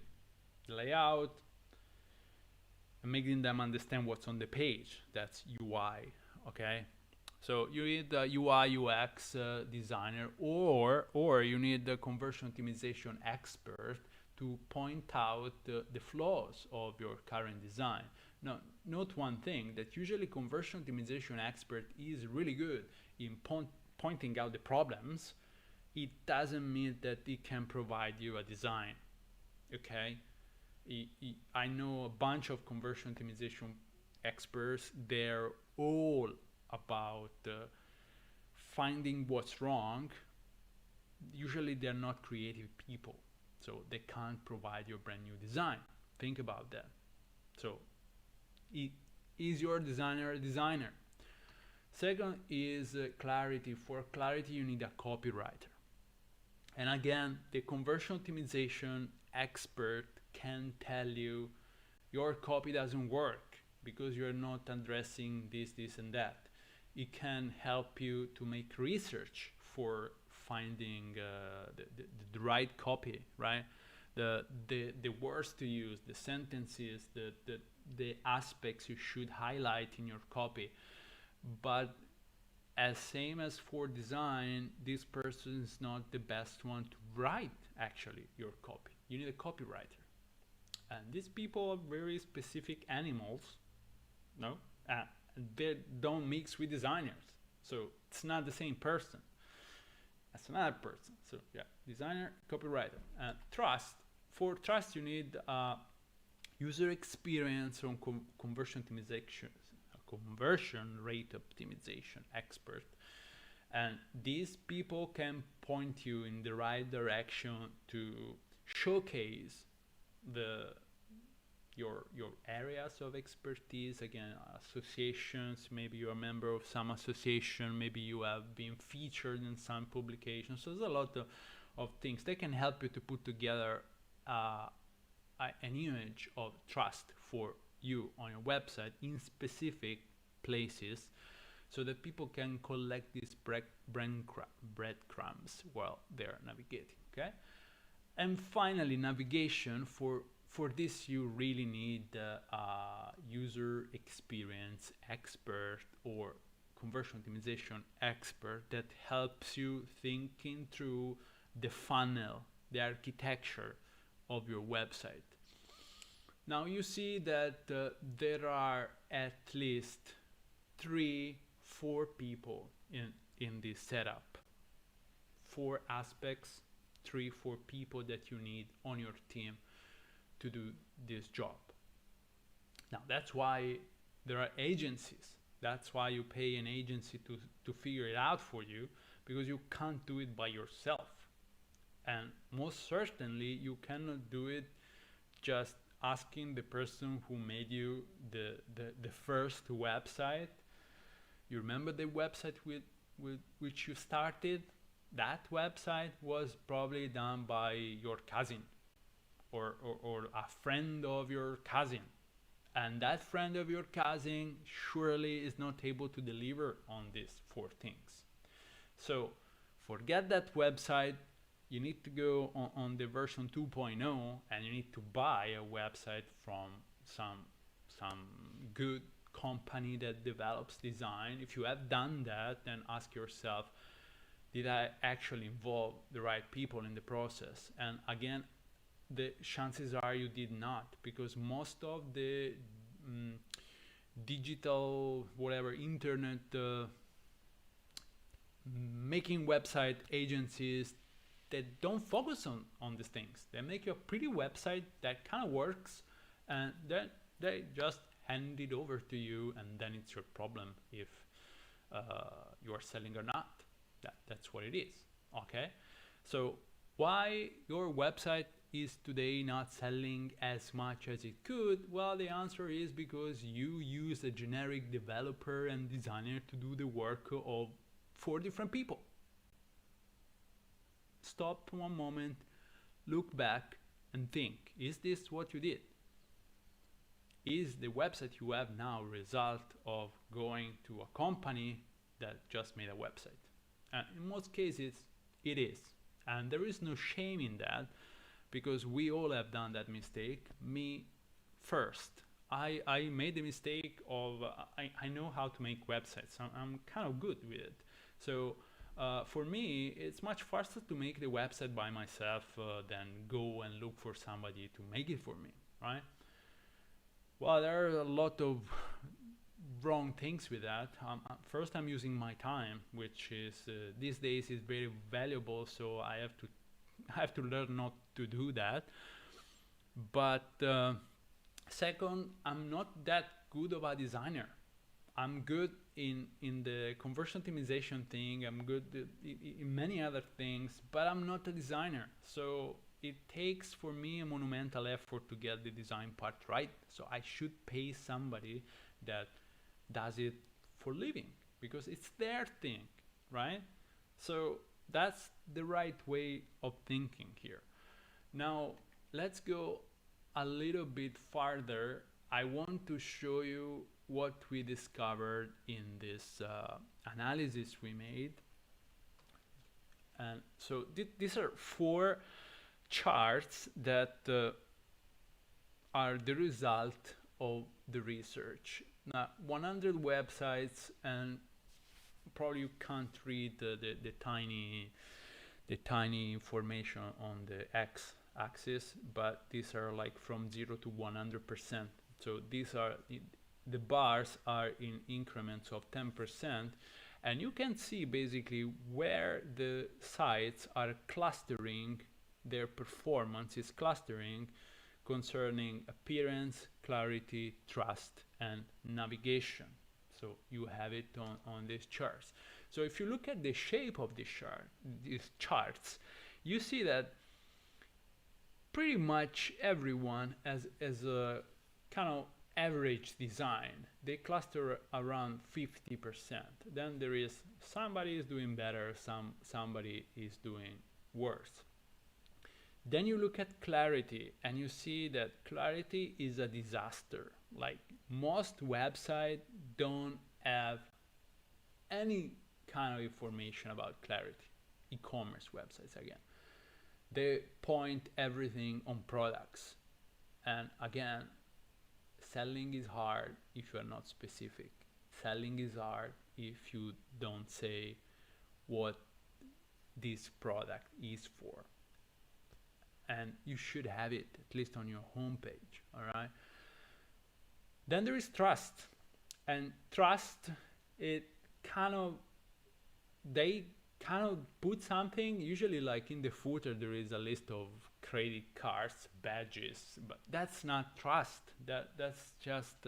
the layout and making them understand what's on the page. That's UI, okay? So you need a UI UX designer, or you need a conversion optimization expert to point out the flaws of your current design. Now, note one thing, that usually conversion optimization expert is really good in pointing out the problems. It doesn't mean that it can provide you a design, okay? I know a bunch of conversion optimization experts. They're all about finding what's wrong. Usually they're not creative people, so they can't provide you a brand new design. Think about that. So, is your designer a designer? Second is clarity. For clarity, you need a copywriter. And again, the conversion optimization expert can tell you your copy doesn't work because you're not addressing this, and that. It can help you to make research for finding the right copy, right? The words to use, the sentences, the aspects you should highlight in your copy. But as same as for design, this person is not the best one to write actually your copy. You need a copywriter. And these people are very specific animals, no? They don't mix with designers. So it's not the same person. That's another person. So yeah, designer, copywriter. Trust. For trust, you need user experience on conversion optimization, conversion rate optimization expert. And these people can point you in the right direction to showcase your areas of expertise. Again, associations, maybe you're a member of some association, maybe you have been featured in some publications. So there's a lot of things that can help you to put together an image of trust for you on your website in specific places, so that people can collect these breadcrumbs while they're navigating. Okay. And finally, navigation. For this, you really need a user experience expert or conversion optimization expert that helps you thinking through the funnel, the architecture of your website. Now you see that there are at least 3-4 people in this setup. 4 aspects, 3-4 people that you need on your team to do this job. Now that's why there are agencies. That's why you pay an agency to figure it out for you, because you can't do it by yourself. And most certainly you cannot do it just asking the person who made you the first website. You remember the website with which you started? That website was probably done by your cousin or a friend of your cousin. And that friend of your cousin surely is not able to deliver on these 4 things. So forget that website. You need to go on the version 2.0 and you need to buy a website from some good company that develops design. If you have done that, then ask yourself, did I actually involve the right people in the process? And again, the chances are you did not, because most of the digital, whatever, internet making website agencies that don't focus on these things. They make you a pretty website that kind of works, and then they just hand it over to you, and then it's your problem if you are selling or not. That's what it is. Okay, so why your website is today not selling as much as it could? Well, the answer is because you use a generic developer and designer to do the work of 4 different people. Stop one moment, look back and think, is this what you did? Is the website you have now a result of going to a company that just made a website? And in most cases, it is. And there is no shame in that, because we all have done that mistake. Me first. I made the mistake of, I know how to make websites. I'm kind of good with it. So for me, it's much faster to make the website by myself than go and look for somebody to make it for me, right? Well, there are a lot of wrong things with that. First, I'm using my time, which is these days is very valuable, so I have to learn not to do that. But second, I'm not that good of a designer. I'm good in the conversion optimization thing. I'm good in many other things, but I'm not a designer. So it takes for me a monumental effort to get the design part right. So I should pay somebody that does it for living because it's their thing, right? So that's the right way of thinking here. Now let's go a little bit farther. I want to show you what we discovered in this analysis we made. And so these are 4 charts that are the result of the research. Now, 100 websites, and probably you can't read the tiny information on the x-axis, but these are like from 0 to 100%. So these are the bars are in increments of 10%, and you can see basically where the sites are clustering, their performance is clustering concerning appearance, clarity, trust, and navigation. So you have it on these charts. So if you look at the shape of these charts, you see that pretty much everyone has a kind of average design. They cluster around 50%. Then there is somebody is doing better, somebody is doing worse. Then you look at clarity and you see that clarity is a disaster. Like most websites don't have any kind of information about clarity. E-commerce websites again. They point everything on products. And again, selling is hard if you are not specific. Selling is hard if you don't say what this product is for. And you should have it at least on your homepage, all right? Then there is trust. And trust, they kind of put something, usually like in the footer there is a list of credit cards, badges, but that's not trust. That's just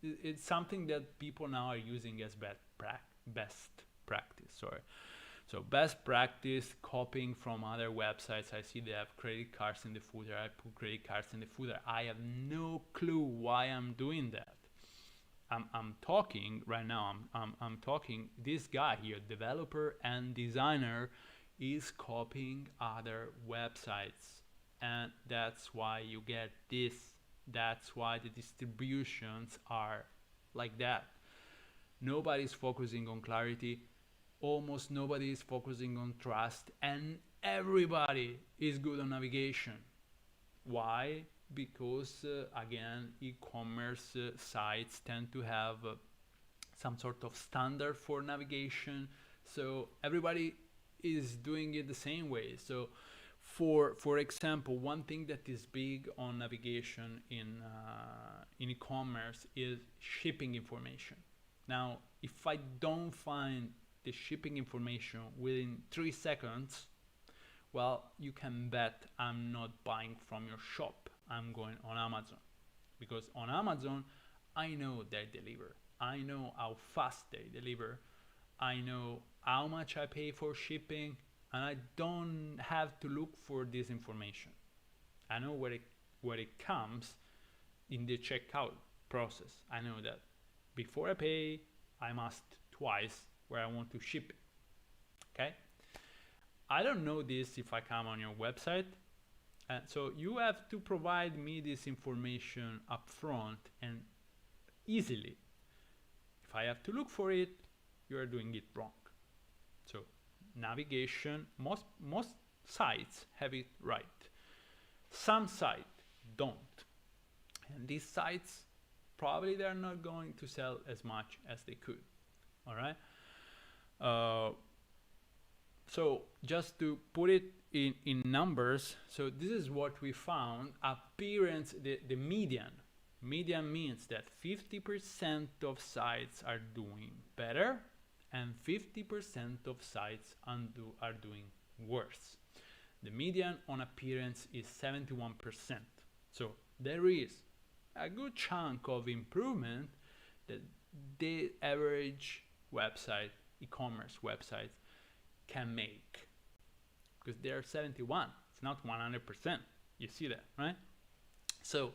it's something that people now are using as best practice. Sorry. So best practice, copying from other websites. I see they have credit cards in the footer. I put credit cards in the footer. I have no clue why I'm doing that. I'm talking right now. I'm talking. This guy here, developer and designer, is copying other websites, and that's why you get this. That's why the distributions are like that. Nobody's focusing on clarity. Almost nobody is focusing on trust, and everybody is good on navigation. Why? Because again, e-commerce sites tend to have some sort of standard for navigation, so everybody is doing it the same way. So for example, one thing that is big on navigation in e-commerce is shipping information. Now, if I don't find the shipping information within 3 seconds, well, you can bet I'm not buying from your shop. I'm going on Amazon, because on Amazon, I know they deliver. I know how fast they deliver. I know how much I pay for shipping, and I don't have to look for this information. I know where it comes in the checkout process. I know that before I pay, I must twice where I want to ship it. Okay? I don't know this if I come on your website. So you have to provide me this information up front and easily. If I have to look for it, you are doing it wrong. So navigation, most sites have it right. Some sites don't. And these sites, probably they're not going to sell as much as they could. All right? So just to put it in numbers, so this is what we found. Appearance, the median. Median means that 50% of sites are doing better and 50% of sites are doing worse. The median on appearance is 71%. So there is a good chunk of improvement that the average website, e-commerce websites, can make, because they are 71. It's not 100%. You see that, right? So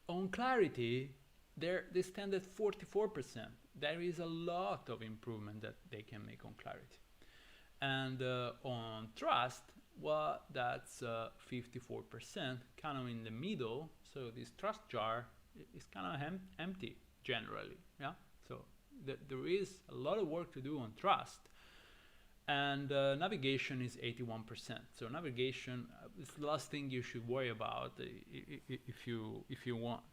on clarity, they stand at 44%. There is a lot of improvement that they can make on clarity. And on trust, well, that's 54%, kind of in the middle. So this trust jar is kind of empty generally. Yeah. So there is a lot of work to do on trust. And navigation is 81%. So navigation is the last thing you should worry about if you want.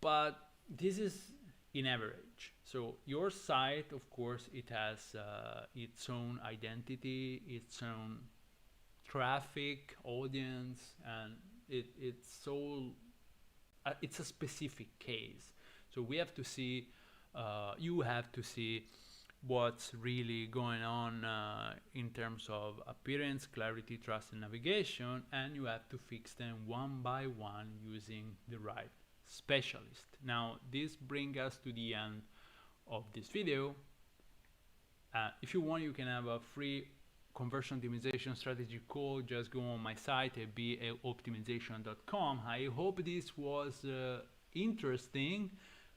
But this is in average. So your site, of course, it has its own identity, its own traffic, audience, and it's a specific case. So we have to see, you have to see what's really going on in terms of appearance, clarity, trust, and navigation, and you have to fix them one by one using the right specialist. Now, this brings us to the end of this video. If you want, you can have a free conversion optimization strategy call. Just go on my site at baoptimization.com. I hope this was interesting.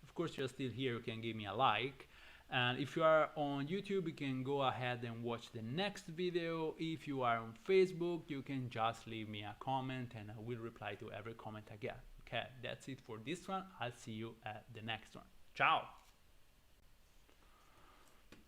Of course, you're still here, you can give me a like. And if you are on YouTube, you can go ahead and watch the next video. If you are on Facebook, you can just leave me a comment and I will reply to every comment I get. Okay, that's it for this one. I'll see you at the next one. Ciao!